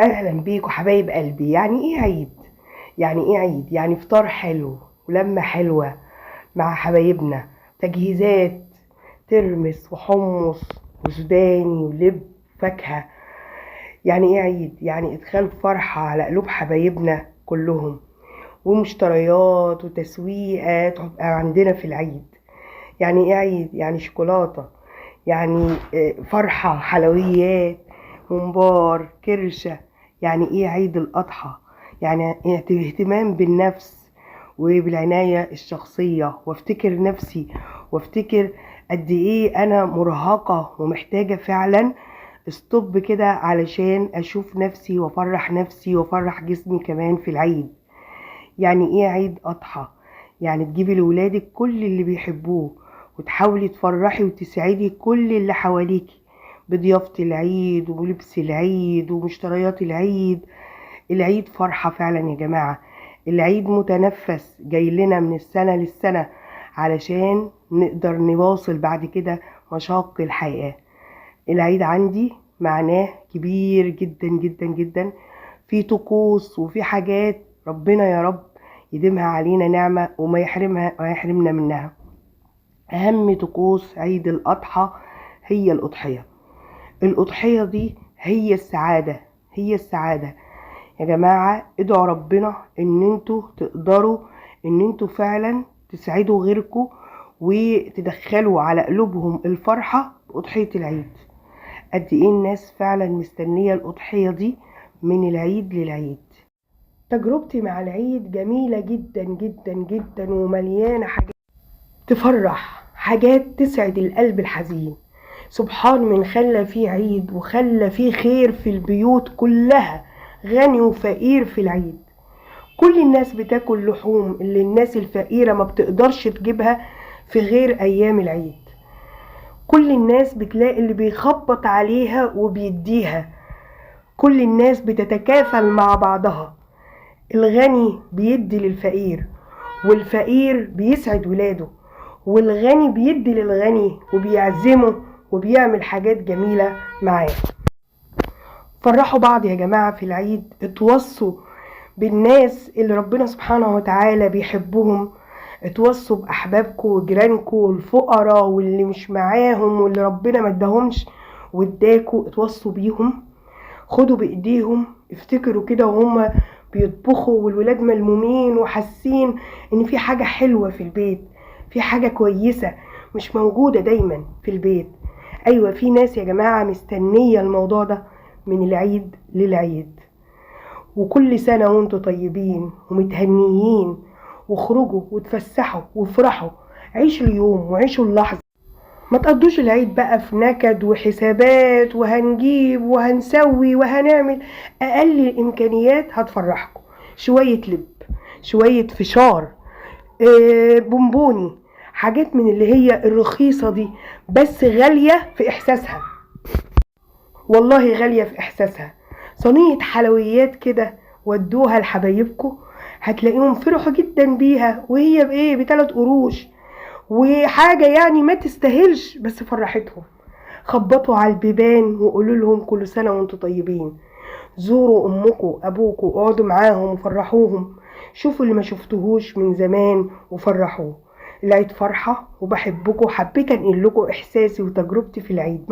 اهلا بيكم حبايب قلبي. يعني ايه عيد؟ يعني فطار حلو ولمة حلوة مع حبايبنا، تجهيزات، ترمس وحمص وسوداني ولب فاكهة. يعني ايه عيد؟ يعني ادخال فرحة على قلوب حبايبنا كلهم، ومشتريات وتسويقات تبقى عندنا في العيد. يعني ايه عيد؟ يعني شوكولاتة، يعني فرحة، حلويات، ممبار، كرشة. يعني ايه عيد الأضحى؟ يعني اهتمام بالنفس وبالعناية الشخصية، وافتكر نفسي وافتكر قد ايه انا مرهقة ومحتاجة فعلا استوب كده علشان اشوف نفسي وافرح نفسي وافرح جسمي كمان في العيد. يعني ايه عيد اضحى؟ يعني تجيبي لولادك كل اللي بيحبوه، وتحاولي تفرحي وتسعدي كل اللي حواليكي بضيافة العيد ولبس العيد ومشتريات العيد. العيد فرحة فعلا يا جماعة. العيد متنفس جاي لنا من السنة للسنة علشان نقدر نواصل بعد كده مشاق الحياة. العيد عندي معناه كبير جدا جدا جدا، في طقوس وفي حاجات ربنا يا رب يديمها علينا نعمة وما يحرمنا منها. أهم طقوس عيد الأضحى هي الأضحية. الأضحية دي هي السعادة، هي السعادة. يا جماعة ادعوا ربنا ان انتوا تقدروا ان انتوا فعلا تسعدوا غيركم وتدخلوا على قلوبهم الفرحة بأضحية العيد. قد ايه الناس فعلا مستنية الأضحية دي من العيد للعيد. تجربتي مع العيد جميلة جدا جدا جدا ومليانة حاجات تفرح، حاجات تسعد القلب الحزين. سبحان من خلى فيه عيد وخلى فيه خير في البيوت كلها، غني وفقير في العيد. كل الناس بتاكل لحوم اللي الناس الفقيرة ما بتقدرش تجيبها في غير أيام العيد. كل الناس بتلاقي اللي بيخبط عليها وبيديها. كل الناس بتتكافل مع بعضها. الغني بيدي للفقير، والفقير بيسعد ولاده، والغني بيدي للغني وبيعزمه وبيعمل حاجات جميلة معاه. فرحوا بعض يا جماعة في العيد، اتوصوا بالناس اللي ربنا سبحانه وتعالى بيحبهم، اتوصوا بأحبابكم وجيرانكم والفقراء واللي مش معاهم واللي ربنا ما اداهمش واداكوا، اتوصوا بيهم. خدوا بايديهم، افتكروا كده وهم بيطبخوا والولاد ملمومين وحاسين ان في حاجة حلوة في البيت، في حاجة كويسة مش موجودة دايما في البيت. ايوه في ناس يا جماعة مستنية الموضوع ده من العيد للعيد. وكل سنة وانتوا طيبين ومتهنيين، واخرجوا وتفسحوا وافرحوا، عيشوا اليوم وعيشوا اللحظة. ما تقضوش العيد بقى في نكد وحسابات وهنجيب وهنسوي وهنعمل. اقل الامكانيات هتفرحكم شوية لب، شوية فشار، بونبوني، حاجات من اللي هي الرخيصة دي بس غالية في احساسها. والله غالية في احساسها. صينية حلويات كده ودوها لحبايبكم، هتلاقيهم فرحوا جدا بيها، وهي بايه؟ ب3 قروش، وحاجة يعني ما تستاهلش بس فرحتهم. خبطوا على البيبان وقولوا لهم كل سنة وانتم طيبين. زوروا امكم ابوكم، اقعدوا معاهم وفرحوهم. شوفوا اللي ما شفتوهوش من زمان وفرحوه. العيد فرحة، وبحبكم، حبيت انقل لكم احساسي وتجربتي في العيد.